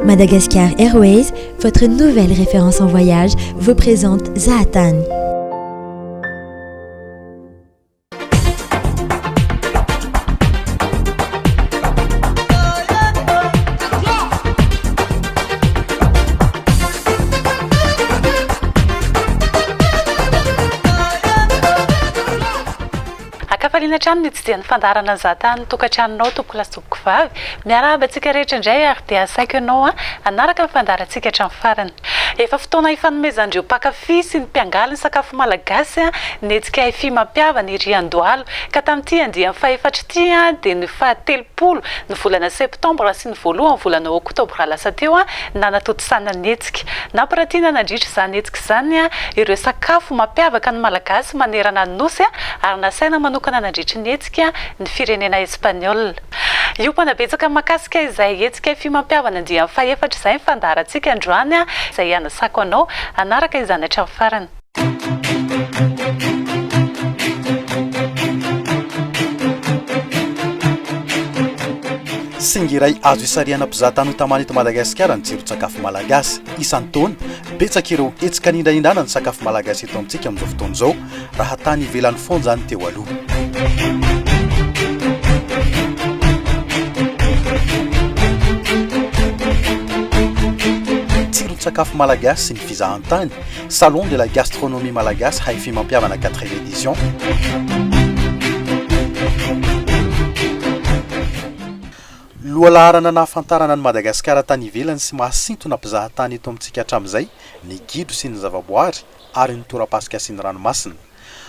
Madagascar Airways, votre nouvelle référence en voyage, vous présente Zahatan. Akafaliana trano ny tsy dia nifandarana Zahatan tokantranonao tompoko lasopiko vavy. Miarahaba antsika rehetra indray ary dia asaiko ianao hanaraka ny fandarantsika hatramin'ny farany. Efa fotoana hifanomezandreo mpakafy sy ny mpiangaly ny sakafo malagasy netsika hify mampiavana i Riandohalo ka tamin'ity andiany faefatra ity dia ny fahatelopolo ny volana septambra sy ny voalohany volana oktobra lasa teo nanatotosana netsika. Nampiratiana nandritra izany netsika izany ireo sakafo mampiavaka ny malagasy manerana ny nosy ary nasaina manokana nandritra netsika ny firenena Espaniola. Io mpanabetsaka makasika izay etsika hify mampiavana andiany faefatra izay fandarantsika androany izay anasako anao anaraka izany hatramin'ny farany. Singiray azo isariana mpizahatany tamany eto Madagasikara ny tsiron-tsakafo malagasy. Isan-taona betsaka ireo hetsika nindranindrana ny sakafo malagasy eto amintsika amin'izao fotoana izao raha tany ivelan'ny fonja zany teo aloha. Sakafo malagasy sy ny fizahantany Salon de la gastronomie malagasy haify mampiavana 4e édition. Lohalaharana nahafantarana ny Madagasikara tany ivelany sy mahasintona mpizahatany eto amintsika hatramin'izay ny gido sy ny zavaboary ary ny torapasika sy ny ranomasina.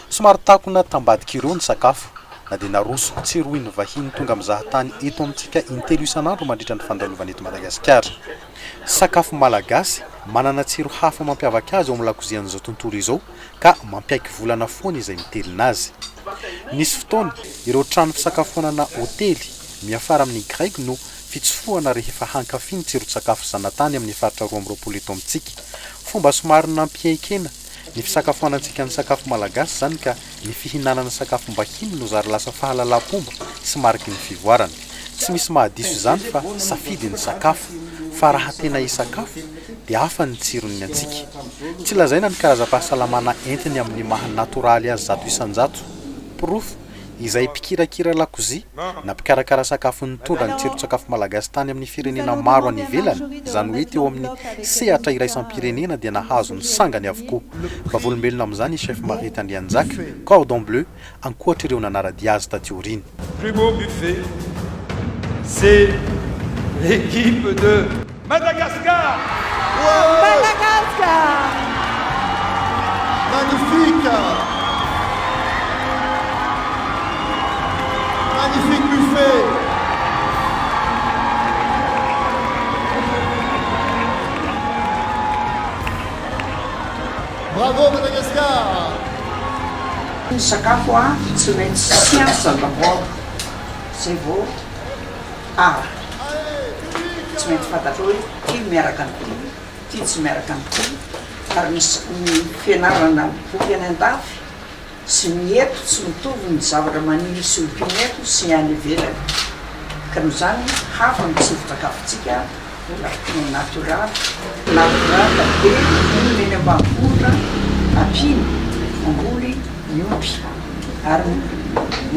Somary takona tambadika ireo ny sakafo na dia naroso tsy roiny vahiny tonga mizahatany eto amintsika intelo isan'andro mandritra ny fandalovana eto Madagasikara. Sakafo malagasy manana tsiro hafa mampiavaka azy ao amin'ny lakozian'izao tontolo izao ka mampiaiky volana foana izay mitelina azy. Nisy fotoana ireo trano fisakafoanana hotely miafara amin'ny grec no fitsofoana rehefa hankafy ny tsiro-tsakafo zanatany amin'ny faritra 2020 eto amintsika. Fomba somary nampiaikena ny fisakafoanantsika ny sakafo malagasy zany ka ny fihinanana sakafo mbahiny no zary lasa fahalalam-pomba sy mariky ny fivoarana. Tsy misy mahadiso izany fa safidy ny sakafo fa raha tena hisakafo dia hafa ny tsirony antsika. Tsy lazaina ny karaza-pahasalamana entiny amin'ny maha natoraly azy 100%. Proof izay mpikirakira lakozia na mpikarakara sakafo nitondra ny tsiro-tsakafo malagasy tany amin'ny firenena maro any ivelany, izany hoe teo amin'ny sehatra iraisampirenena dia nahazo ny sangany avokoa. Vavolombelona amin'izany i chef Marita Andrianjaka, Cordon Bleu, ankoatra ireo nanarady azy taty aoriana. Plus beau buffet, c'est l'équipe de Madagascar. Wow. Madagascar. Magnifique. Magnifique buffet. Bravo Madagascar. Sakafo tsy maintsy siansa d'abord, c'est vao tsy maintsy fantatro hoe ty miaraka amin'ny ty tsy miaraka amin'ny ary ny fianarana boky any an-dafy sy mieto tsy mitovy ny zavatra maniry sy ompineto sy any ivelany ka noho zany hafa ny tsiro-tsakafontsika no natoraly be eny ambanivohitra ampiny amboly miompy ary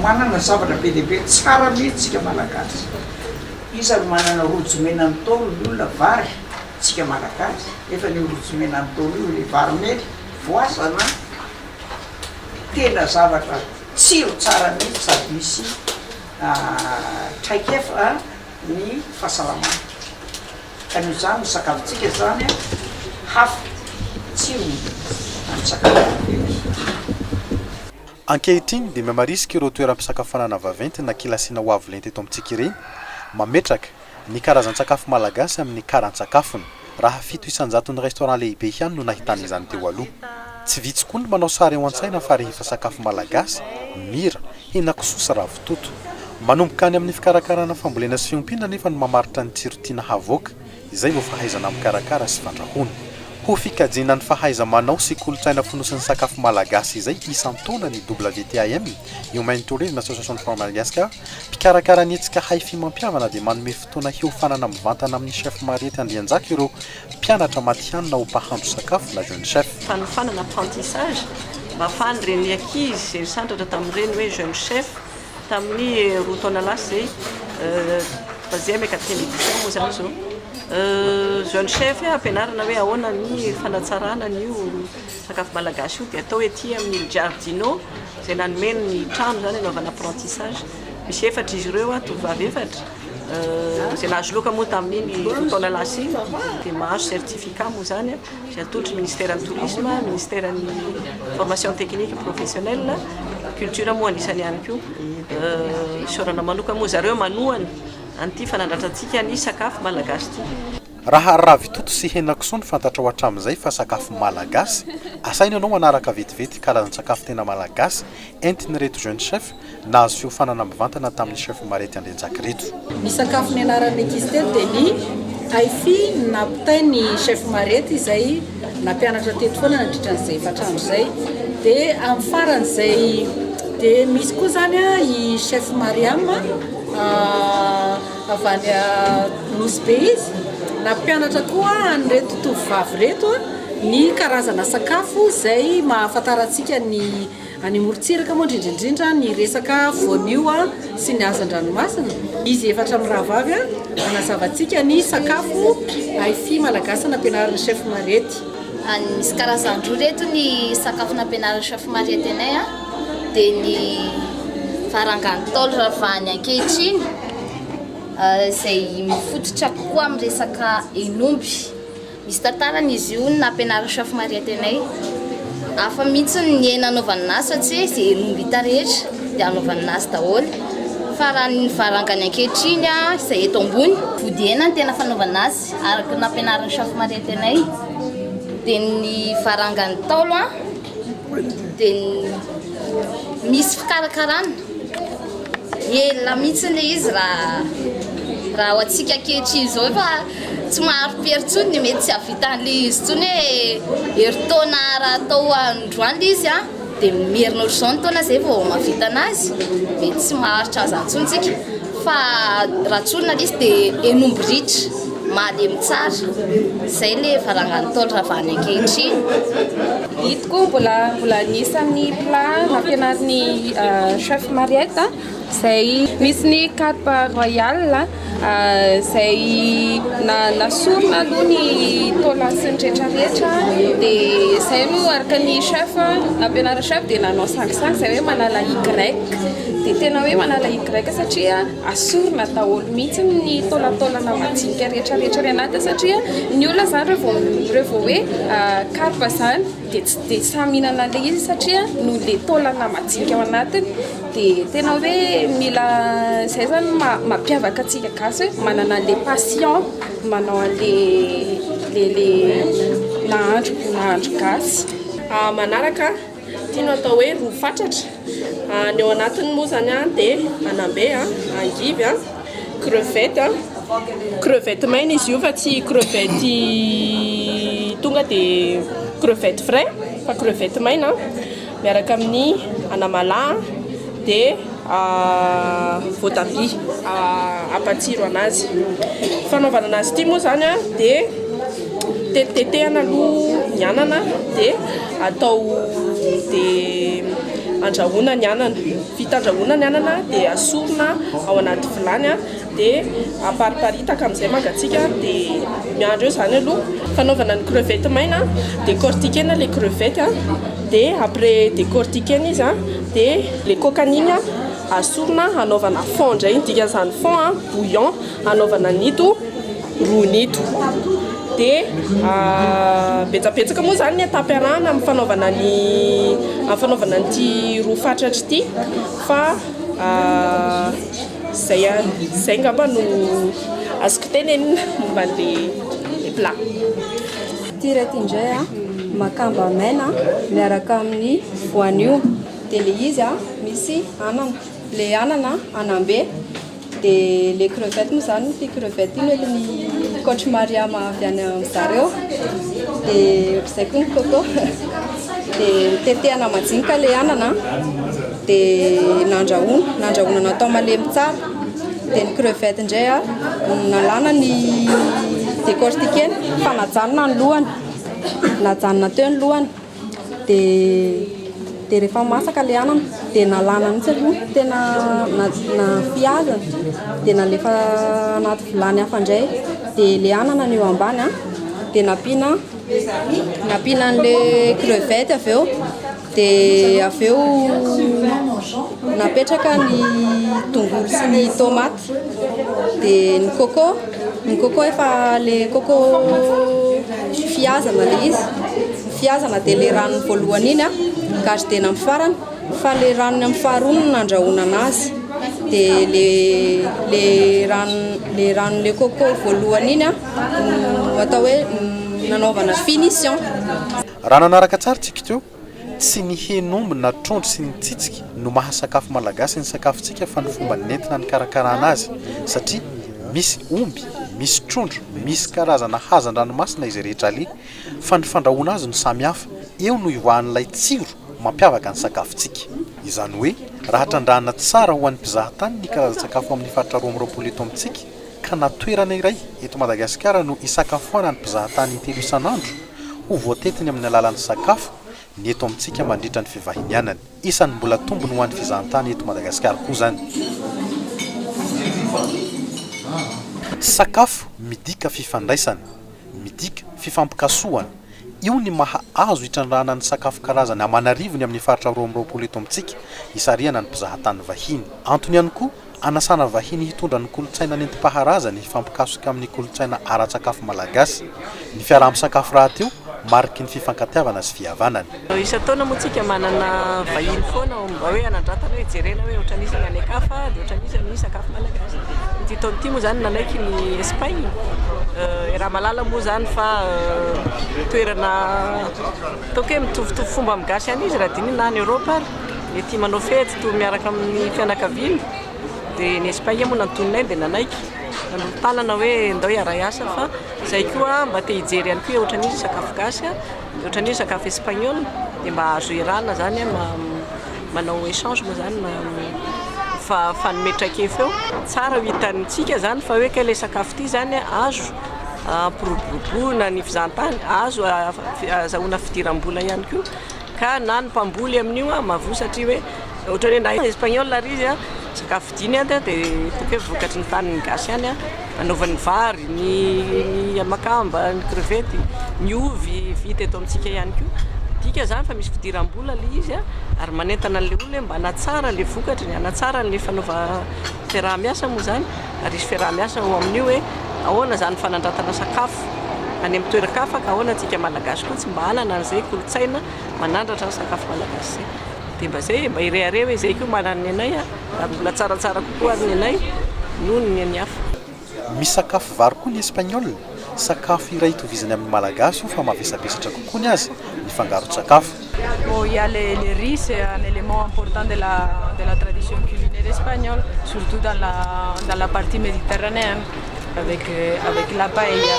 manana zavatra be dehibe tsara mihitsy tsika malagasy. Iza manana rojo mena ny tolo olona vary tsika malagasy efa ny rojo mena ny tolo io le vary mely voasana tena zavatra tsiro tsara mihitsy sady misy traikefa ny fahasalamana ka noho zany sakafontsika zany hafa tsiro ny sakafo. Ankehitriny dia miamarisika ireo toeram-pisakafoanana vaventy na kilasiana ho avo lenta eto amintsika ireny mametraka ny karazan-tsakafo malagasy amin'ny karan-tsakafony. Raha 700 ny restaurant lehibe ihany no nahitana izany teo aloha. Tsy vitsy koa ny manao sary ao an-tsaina fa rehefa sakafo malagasy, mira, henakisoa sy ravitoto. Manomboka any amin'ny fikarakarana fambolena sy fiompiana nefa ny mamaritra ny tsiro tiana havoaka, izay vao fahaizana mikarakara sy fandrahoana. ho fikajina ny fahaiza-manao sy kolotsaina fonosin'ny sakafo malagasy izay isan-taona ny WTAM io maintouré n'Association de Madagascar mpikarakara ny etsika hay fimampiavana dia manome fotoana hiofanana mivantana amin'ny chef Mariety Andrianjaka ireo mpianatra matihanina ho mpahandro sakafo la jeune chef. Fanofanana apprentissage mba ahafahany reny ankizy izay sandratra tamin'ireny hoe jeune chef tamin'ny roa taona lasa zay troisième et quatrième édition moa zany zao jeune chef ampianarana hoe ahoana ny fanatsarana n'io sakafo malagasy io dia atao ety amin'ny Giardino izay nanomeny ny trano zany anaovana apprentissage misy efatra izy ireo tovovavy efatra izay nahazo loka moa tamin'iny taona lasa iny dia mahazo certificat moa zany izay atolotry ministère ny tourisme ministère ny formation technique professionnelle culture moa anisany ihany koa sorana manoka moa zareo manohany anty fanandratantsika ny sakafo malagasy ty. Raha ravitoto sy henakisoa ny fantatra ho hatramin'izay fa sakafo malagasy asaina ianao manaraka vetivety karazany sakafo tena malagasy entiny reto jeune chef nahazo fiofanana mivantana tamin'ny chef Mariety Andrianjaka reto. Ny sakafo nianarany ankizy teto dia ny haify nampitay ny chef Mariety izay nampianatra teto foana nandritran'izay efatrano izay dia amin'ny faran'izay dia misy koa zany i chef Mariam avy any Nosbe izy nampianatra koa an'ireto tovovavy reto ny karazana sakafo izay mahafantaratsika ny any Morotsiraka moa indrindrindrindra ny resaka voanio sy ny hazan-dranomasina. Izy efatra amin'ny rahavavy anazavatsika ny sakafo haify malagasy nampianaran'ny chef Mariety. Misy karazany roa reto ny sakafo nampianaran'ny chef Mariety anay dia ny farangantolo ravany ankehitriny izay mifototra kokoa amin'ny resaka enomby. Misy tantarany izy io nampianaran'ny chef Mariety anay. Hafa mihitsy ny hena anaovana azy satria izay enomby hita rehetra dia anaovana azy daholo. Fa raha ny varangany ankehitriny izay eto ambony vody hena ny tena fanaovana azy araka nampianaran'ny chef Mariety anay. Dia ny varangany taolo dia misy fikarakarana ela mihitsy le izy raha ho antsika ankehitriny izao fa tsy maharo-pery tsony dia mety tsy havitan'le izy tsony hoe heritaona raha atao androany le izy dia mierina ohatr'izao ny taona izay vao mahavita anazy mety tsy maharitra azy antsontsika fa raha tsolona le izy dia enomby ritra malemy tsara izay le varangany taolo ravany ankehitriny. Hitako mbola anisan'ny plat nampianarin'ny chef Mariety izay misy ny carpe royale izay nasorona aloha ny taolany sy ny rehetrarehetra dia izay no araka ny chef nampianaran'ny chef dia nanao sangisangy izay hoe manala Y dia tena hoe manala Y satria asorona daholo mihitsy ny taolataolana majinika rehetrarehetra ny anaty satria ny olona zany rehefa hoe carpe zany dia tsy dia samy mihinana le izy satria no le taolana majinika ao anatiny dia tena hoe mila izay zany mampiavaka atsika gasy hoe manana le passion manao le nahandro gasy. Manaraka tiano atao hoe roa fatratra ny ao anatiny moa zany dia anambe angivy crevette maina izy io fa tsy crevette tonga dia crevette frais fa crevette maina miaraka amin'ny anamalahy dia voatabia ampatsiro anazy. Fanaovana anazy ity moa zany dia tetehana aloha ny anana dia atao dia andrahoana ny anana. Vita andrahoana ny anana dia asorona ao anaty vilany dia apariparitaka amin'izay magatsika dia miandro eo zany aloha. Fanaovana ny crevette maina décortiquena les crevettes dia après décortiquena izy dia les cocaniny asorona anaovana fond indray dikan'izany fond bouillon anaovana nito roa nito dia betsabetsaka moa zany ny atapy arahana amin'ny fanaovana nyty roa fatratra ity fa zay ngamba no azoko tenenina momba le plat. Ty reto indray makamba maina miaraka amin'ny voanio dia le izy misy anana, le anana anambe dia le crevette moa zany ty crevette iny ny coach Mariam avy any amin'ny zareo dia zay koa ny coco dia tetehana majinika le anana dia nandrahoana natao malemy tsara dia ny crevette indray a nalana ny décortiquena fa najanona ny lohany najanona teo ny lohany dia rehefa masaka le anana dia nalana mihitsy aloha tena na fiazana dia nalefa anaty vilany hafa indray dia le anana ny eo ambany a dia nampina an'le crevette avy eo dia avy eo napetraka ny tongolo sy ny tomaty dia ny coco efa le coco fiazana le izy fiazana dia le ranony voalohany iny a garidena amin'ny farany fa le ranony amin'ny faharoa no nandrahoana anazy dia le ranon'le coco voalohany iny a atao hoe nanaovana finition. Raha nanaraka tsara tsika teo tsy ny henomby na trondro sy ny tsitsika no mahasakafo malagasy ny sakafontsika fa ny fomba nentina ny karakarana azy satria misy omby misy trondro misy karazana hazan-dranomasina izy rehetra ali fa ny fandrahoana azy no samihafa eo no ioahan'ilay tsiro mampiavaka ny sakafontsika izany hoe raha trandrahana tsara ho an'ny mpizahatany ny karazan-tsakafo amin'ny faritra 2020 eto amintsika ka natoerana iray eto Madagasikara no isakafoana ny mpizahatany intelo isan'andro ho voatetiny amin'ny alalan'ny sakafo ny eto amintsika mandritra ny fivahinianany isan'ny mbola tombony ho an'ny fizahatany eto Madagasikara koa zany. Sakafo midika fifandraisana midika fifampikasohana io ny mahazo hitrandrahana ny sakafo karazany amanarivony amin'ny faritra 2020 eto amintsika isariana ny mpizahatany vahiny antony ihany koa anasana vahiny hitondra ny kolotsaina nentim-paharazany hifampikasoka amin'ny kolotsaina ara-tsakafo malagasy ny fiaraha-misakafo raha teo mariky ny fifankatiavana sy fihavanana. Isan-taona moa tsika manana vahiny foana mba hoe anandratana hoe jerena hoe ohatranisany any akafa dia ohatranisany sakafo malagasy. Ity taona ity moa zany nanaiky ny Espagne raha malala moa zany fa toerana ataoko hoe mitovitovy fomba migasy any izy raha diny na any Europa ary mety manao fety to miaraka amin'ny fianakaviana dia ny Espagne moa nantononay dia nanaiky nanotanana hoe ndao hiara asa fa zay koa mba te hijery ihany koa ohatran'izy sakafo gasy dia ohatran'izy sakafo espagnol dia mba azo irana zany manao échange moa zany fa fanometra-kefo eo tsara ho hitantsika zany fa hoe ka le sakafo ity zany azo ampiroboroboana ny fizahantany azo azahoana fidiram-bola ihany koa ka na ny mpamboly amin'io mavoa satria hoe ohatra hoe na espagnol ary izy sakafo diny dia toka hoe vokatry ny tany gasy ihany anaovan'ny vary ny makamba ny crevette ny ovy vita eto amintsika ihany koa dika zany fa misy fidiram-bola le izy ary manentana an'le olona mba hanatsara le vokatry ny hanatsara ny fanaova fiaraha-miasa moa zany ary izy fiaraha-miasa ho amin'io hoe ahoana zany fanandratana sakafo any amin'ny toeran-kafa ka ahoana antsika malagasy koa tsy mba hanana an'izay kolotsaina manandratra ny sakafo malagasy dia mba zay mba ireare hoe zay koa manany anay ary mbola tsaratsara kokoa ary ny anay noho ny any hafa. Misy sakafo vary koa ny espagnol sakafo iray itovizany amin'ny malagasy fa mavesabesatra kokoa ny azy ny fangaro-tsakafo. Il y a les riz, c'est un élément important de la tradition culinaire espagnole, surtout dans la partie méditerranéenne, avec la paella.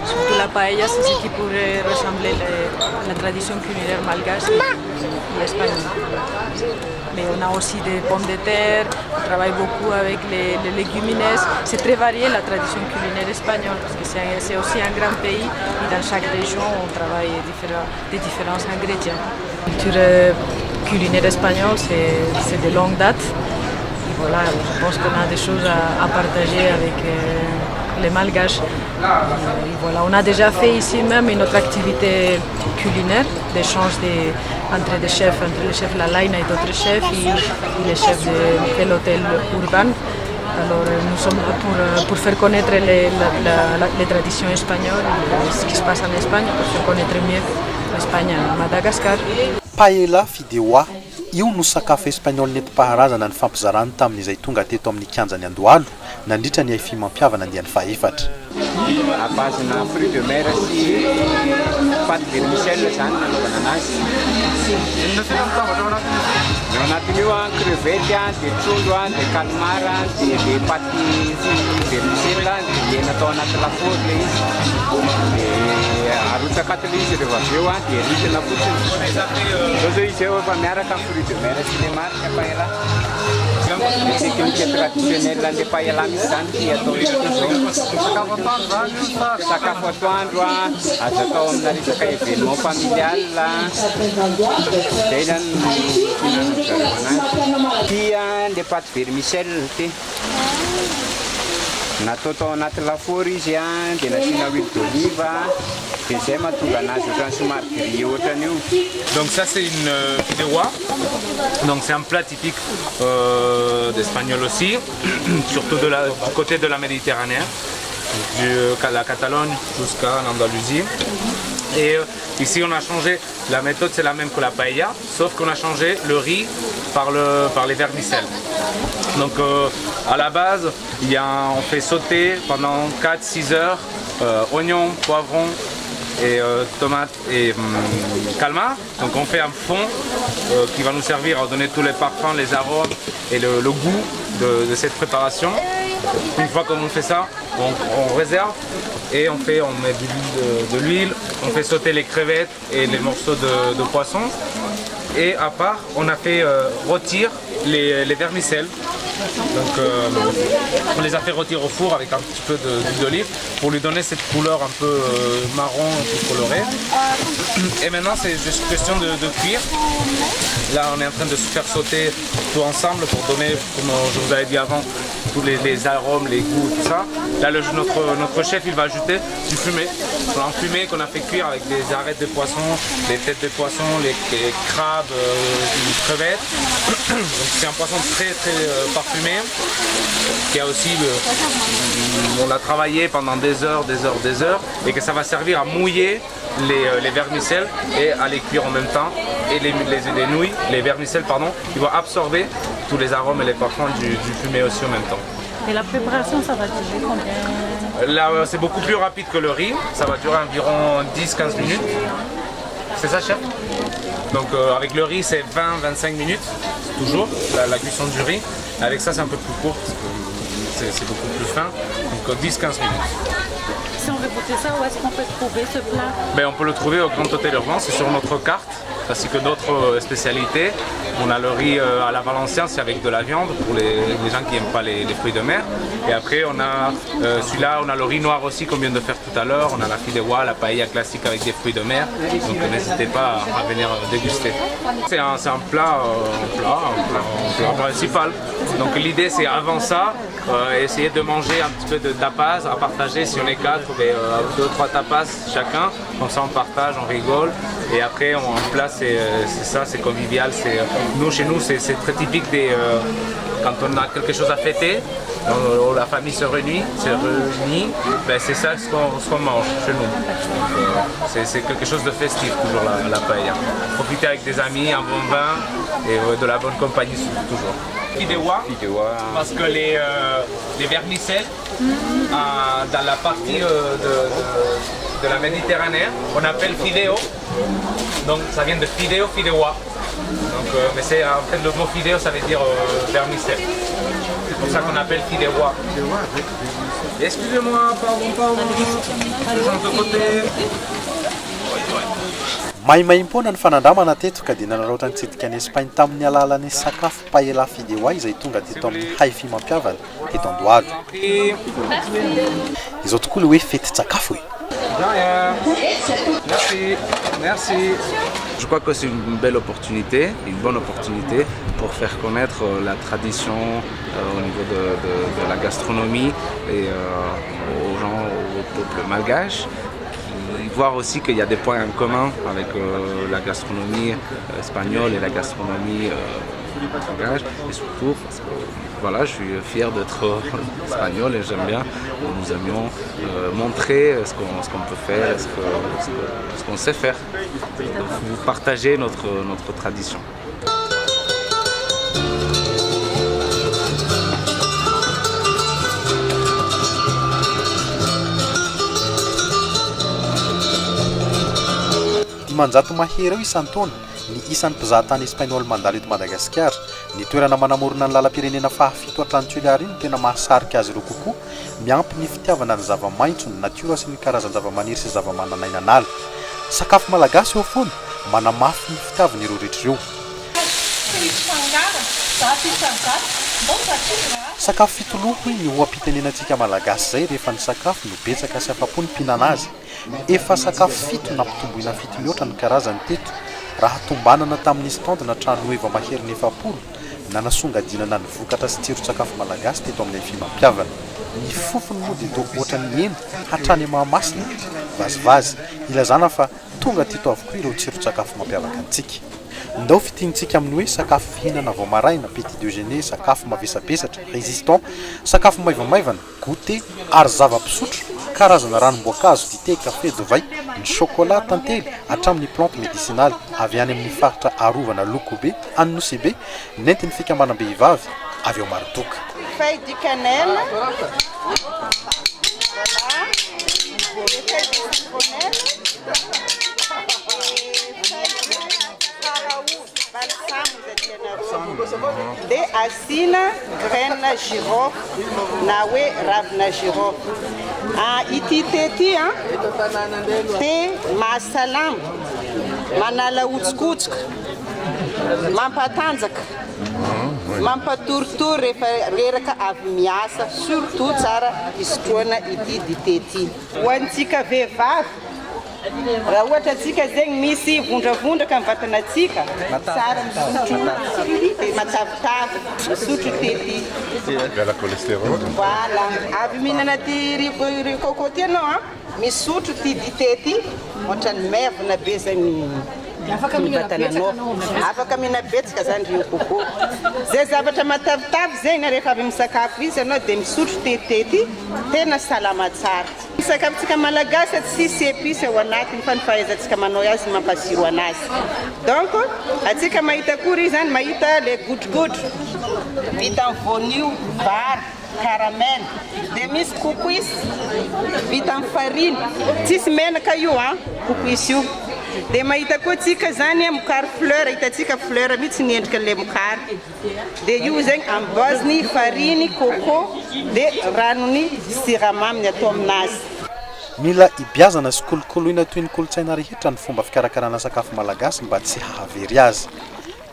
Surtout la paella, c'est ce qui pourrait ressembler à la tradition culinaire malgache et espagnole. Mais on a aussi des pommes de terre, on travaille beaucoup avec les légumineuses. C'est très varié la tradition culinaire espagnole, parce que c'est aussi un grand pays et dans chaque région on travaille des différents ingrédients. La culture culinaire espagnole, c'est de longue date. Et voilà, je pense qu'on a des choses à partager avec les Malgaches. Et voilà, on a déjà fait ici même une autre activité culinaire, d'échange entre les chefs Lalaina et d'autres chefs et les chefs de l'hôtel urbain. Alors nous sommes là pour faire connaître les traditions espagnoles, ce qui se passe en Espagne, pour faire connaître mieux l'Espagne à Madagascar. Paella fideuà io no sakafo espagnol nentim-paharazana ny fampizarany tamin'izay tonga teto amin'ny kianjany Andohalo nandritra ny aifi mampiavana andiany faefatra. À base de fruits de mer sy pâte vermicelle zany nanaovana anazy. anatin'io crevette, dia trondro, dia calmar, dia paty vermicelle, dia hena atao anaty lafaoro le izy. Dia arotsaka ato le izy rehefa avy eo dia ritana fotsiny. Zao zao izy eo efa miaraka amin'ny fruits de mer sy le marika paella. Teknika traditionnelle le paella misy zany ty atao sakafo atoandro azo atao amina resaka événement familial. Zay zany ty le paty vermicelle ty natao tao anaty lafaoro izy dia nasiana huile d'olive dia zay mahatonga anazy ohatrany somary grillé ohatrany io. Donc ça c'est une fideuà, donc c'est un plat typique d'Espagnol aussi, surtout du côté de la Méditerranée, de la Catalogne jusqu'à l'Andalousie. Et ici on a changé, la méthode c'est la même que la paella, sauf qu'on a changé le riz par les vermicelles. Donc à la base, on fait sauter pendant 4-6 heures oignons, poivrons et tomates et calmar. Donc on fait un fond qui va nous servir à donner tous les parfums, les arômes et le goût de cette préparation. Une fois qu'on fait ça, on réserve et on met de l'huile, on fait sauter les crevettes et les morceaux de poisson. Et à part, on a fait rôtir les vermicelles. Donc on les a fait rôtir au four avec un petit peu d'huile d'olive pour lui donner cette couleur un peu marron, un peu colorée. Et maintenant c'est juste question de cuire. Là on est en train de se faire sauter tout ensemble pour donner, comme je vous avais dit avant, tous les arômes, les goûts, tout ça. Là notre chef il va ajouter du fumé. Un fumé qu'on a fait cuire avec des arêtes de poisson, des têtes de poisson, les crabes, les crevettes. C'est un poisson très parfumé qui a aussi, on l'a travaillé pendant des heures et que ça va servir à mouiller les vermicelles et à les cuire en même temps. Et les vermicelles, ils vont absorber tous les arômes et les parfums du fumé aussi en même temps. Et la préparation, ça va durer combien? Là, c'est beaucoup plus rapide que le riz, ça va durer environ 10-15 minutes. C'est ça, chef? Donc avec le riz, c'est 20-25 minutes, toujours, la cuisson du riz. Avec ça, c'est un peu plus court, parce que c'est beaucoup plus fin, donc 10-15 minutes. Si on veut goûter ça, où est-ce qu'on peut trouver ce plat? On peut le trouver au Grand Hôtel Urgence, c'est sur notre carte, ainsi que d'autres spécialités. On a le riz à la Valencienne, c'est avec de la viande, pour les gens qui n'aiment pas les fruits de mer. Et après, on a celui-là, on a le riz noir aussi, qu'on vient de faire tout à l'heure. On a la fideuà, la paella classique avec des fruits de mer. Donc n'hésitez pas à venir déguster. C'est un plat principal. Donc l'idée, c'est avant ça, essayer de manger un petit peu de tapas, à partager si on est 4, 2-3 tapas chacun. Comme ça, on partage, on rigole. Et après, en plat, c'est ça, c'est convivial. Chez nous, c'est très typique quand on a quelque chose à fêter, la famille se réunit, c'est ça ce qu'on mange chez nous. C'est quelque chose de festif, toujours la paella. Profiter avec des amis, un bon vin et de la bonne compagnie toujours. Fideuà, parce que les vermicelles, dans la partie de la Méditerranée, on appelle fideo. Donc ça vient de fideo, fideuà. Donc, mais c'est en fait le mot fideo, ça veut dire vermicelle. C'est pour ça qu'on appelle fideuà. Excusez-moi, pardon, je change de côté. Maimaimpona ny fanandramana teto ka dia nanaratra nitsidika any Espagne tamin'ny alalan'ny sakafo paella fideuà izay tonga teto amin'ny haify mampiavana eto Andohalo. Izao tokoa le hoe fety-tsakafo e. Merci. Je crois que c'est une belle opportunité, une bonne opportunité pour faire connaître la tradition au niveau de la gastronomie et aux gens, au peuple malgache. Voir aussi qu'il y a des points en commun avec la gastronomie espagnole et la gastronomie malgache. Et surtout parce que voilà, je suis fier d'être espagnol et j'aime bien. Nous aimions montrer ce qu'on peut faire, ce qu'on sait faire. Vous partager notre tradition. Dimanjato mahery eo isantaona ny isan'ny mpizahatany espagnol mandalo eto Madagasikara. Ny toerana manamorona ny lalam-pirenena fahafito Atlantolari no tena mahasarika azy ireo kokoa, miampy ny fitiavana ny zava-maitso, ny natiora sy ny karazan-java-maniry sy zava-manan'ainan'ala. Sakafo malagasy eo foana manamafy ny fitiavana ireo rehetra ireo. Sakafo fitoloho ny oam-pitenenantsika malagasy zay rehefa ny sakafo no betsaka sy afa-po ny mpihinana azy. Efa sakafo fito na mpitomboina fito mihoatra ny karazany teto. Raha tombanana tamin'ny standina trano eva mahery 400 na nasongadinana ny vokatra sy tsiro-tsakafo malagasy teto amin'ny fimampiavana. Ny fofony moa dia toa ohatra ny hena hatrany Mahamasina, vazivazy, ilazana fa tonga teto avokoa ireo tsiro-tsakafo mampiavaka antsika. Ndao fitiantsika amin'ny hoe sakafo fihinana vao maraina, petit déjeuner, sakafo mavesabesatra, résistant, sakafo maivamaivana, goûter ary zava-pisotro, karazana ranom-boankazo, dité, café, divay, ny chocolat tantely hatramin'ny plante médicinale avy any amin'ny faritra arovana Lokobe, Anosibe, nentin'ny fikambanam-behivavy avy ao Maridoka. Feuille de cannelle. Dia asina graine girofle na hoe ravina girofle. Ity tety dia mahasalama, manala otsikotsoka, mampatanjaka, mampatoritory rehefa reraka avy miasa, surtout tsara isotroana ity dité ity. Ho antsika vehivavy, raha ohatra atsika zegny misy vondravondraka amin'ny vatanatsika, tsara misotro matavitavy, misotro tety. La cholestérol. Voilà, avy mihinana ty coco ty anao, misotro ty dité ty, ohatrany mevana be zany vatananao. Afaka mihina betsaka zany rio coco. Zay zavatra matavitavy zegny na rehefa avy misakafo izy anao dia misotro tety ty, tena salama tsara. Ny sakafontsika malagasy tsisy épice ao anatiny fa ny fahaizantsika manao azy mampasiro anazy. Donc atsika mahita kory zany mahita le godrogodro vita amin'ny voanio, vary, caramel, dia misy kokoisy vita amin'ny farine, tsisy menaka io kokoisy io. Dia mahita koa tsika zany mokary fleur, hitantsika fleur mihitsy ny endrikan'ilay mokary. Dia io zegny amin'ny base-ny farine, coco, dia ranony siramamy atao aminazy. Mila ibiazana sy kolokoloina toy ny kolotsaina rehetra ny fomba fikarakarana sakafo malagasy mba tsy hahavery azy.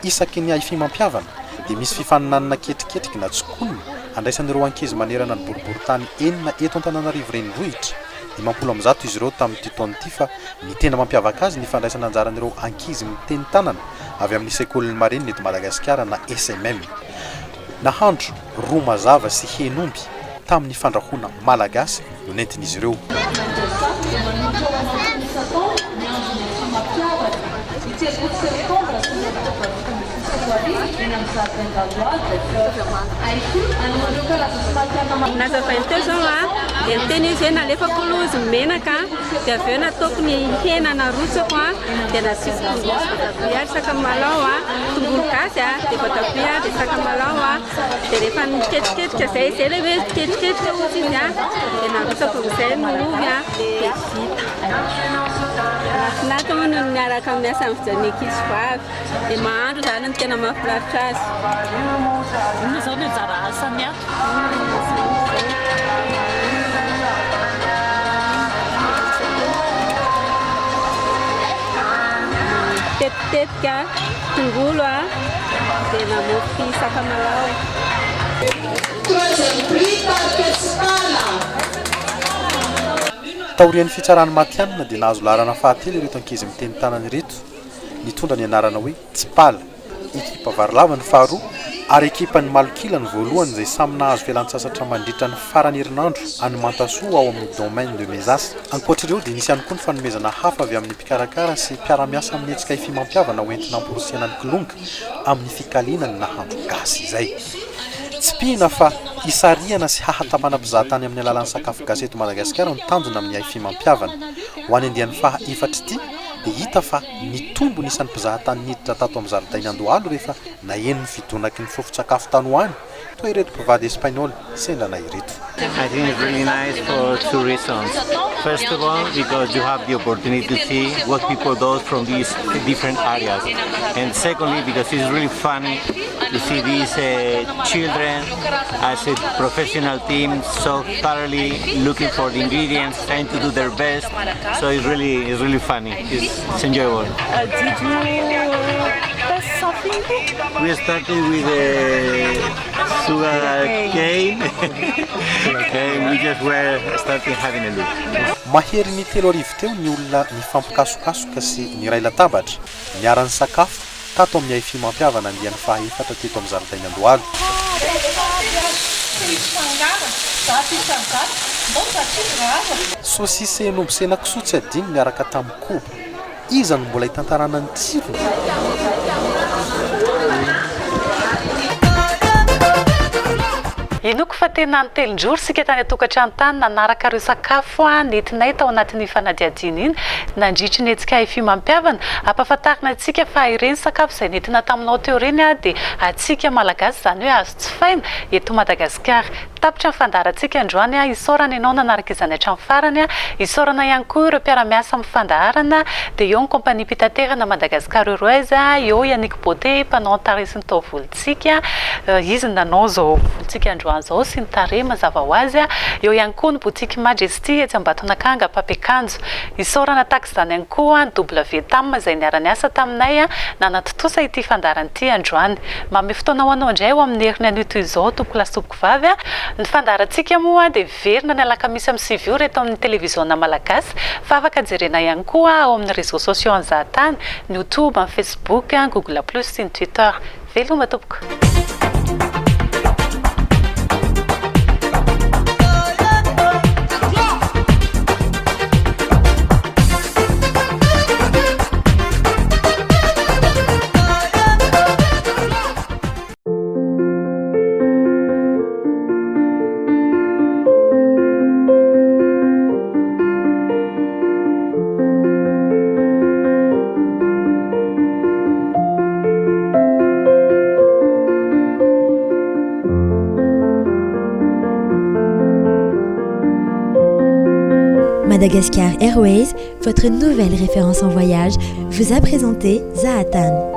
Isaky ny fimampiavana dia misy fifaninanana ketriketriky na tsokonina andraisan'ireo ankizy manerana ny boriboritany enina eto Antananarivo renivohitra. 50 izy ireo tamin'ity taona ity fa ny tena mampiavaka azy ny fandraisana anjaran'ireo ankizy miteny tanana avy amin'ny sekolin'ny marenina eto Madagasikara na SMM. Nahandro ro mazava sy henomby tamin'ny fandrahoana malagasy no nentin'izy ireo. Nazavain'teo zao dia niteny izy hoe nalefako lozy menaka dia avy eo nataoko ny hena narotsako dia nasiko voatabia ary sakamalaho tongolo gasy dia voatabia dia sakamalaho dia rehefa niketriketrika zay zay le hoe ketriketrika ozy izy dia narotsako izay nolovy dia vita. Nata moa no miaraka miasa amin'ny fijan'ny ankizy vavy dia mahandro zany no tena mahafinaritra azy. Ino zao no anjara asany tetitetika tongolo dia namofy sakamalaho. Taorian'ny fitsarany matianina dia nahazo laharana fahatelo ireto ankizy miteny tanany ireto. Nitondra ny anarana hoe Tsipala, ekipa Varilava ny faharoa ary ekipa ny Malokila ny voalohany izay samy nahazo fialan-tsasatra mandritra ny farany herinandro any Mantasoa ao amin'ny domaine de Mesas. Ankoatr'ireo dia nisy ihany koa ny fanomezana hafa avy amin'ny mpikarakara sy mpiara-miasa amin'ny hetsika fimampiavana hoentina amporosiana ny kilonga amin'ny fikaliana ny nahandro gasy izay. Tsy pihina fa isariana sy hahatamana mpizahatany amin'ny alalan'ny sakafo gasy eto Madagasikara ny tanjona amin'ny fimampiavana. Ho any andiany faha efatra ity dia hita fa nitombo nisan'ny mpizahatany niditra tato amin'ny zaridaina Andohalo rehefa naheno ny fidonaky ny fofon-tsakafo tany ho any toa ireto mpivady espagnoly sendana ireto. I think it's really nice for two reasons. First of all, because you have the opportunity to see what people do from these different areas. And secondly, because it's really funny to see these children as a professional team so thoroughly looking for the ingredients, trying to do their best. So it's really funny. It's enjoyable. Did you test something? We started with sugar cane and we just were starting having a look. Mahery ny 3 arivo teo ny olona mifampikasokasoka sy niray latabatra niara-ny sakafo tato amin'ny aifi mampiavana andian'ny fahaefatra teto amin'ny zaridaina Andohalo. Sosise nombo senakisoa tsy adino miaraka tamin'ny koba. Iza no mbola hitantarana ny tsirony? Inoko fa tena nitelin-joro sika tany atokantrano tany nanaraka ireo sakafo nentinay tao anatin'ny fanadiadiana iny nandritry ny etsika aifi mampiavana ampahafantarina antsika fa ireny sakafo izay nentina taminao teo ireny dia atsika malagasy izany hoe azo tsy faina eto Madagasikara. Tapitra ny fandaharantsika androany isaorana ianao nanaraka izany hatramin'ny farany isaorana ihany koa ireo mpiara-miasa amin'ny fandaharana dia eo ny kompania mpitaterana Madagasikara Airways, eo Yannick Beauté mpanao antarehy sy ny taovolontsika izy nanao zao volontsika androany zao sy ny tarehy mazava ho azy. Eo ihany koa ny boutique Majesty etsy Ambatonakanga Papekanjo. Isaorana tax izany ihany koa ny WTAM izay niara-niasa taminay nanatotosa ity fandaharana ity androany. Mamy fotoana ho anao indray eo amin'ny herin'ny anio izao tompoko lasopy vavy. Ny fandaharantsika moa dia verina ny alakamisy amin'ny 7 reto amin'ny televiziona malagasy fa afaka jerena ihany koa ao amin'ny réseaux sociaux any Zahatany, ny YouTube, ny Facebook, Google Plus sy ny Twitter. Veloma tompoko. Madagascar Airways, votre nouvelle référence en voyage, vous a présenté Zahatane.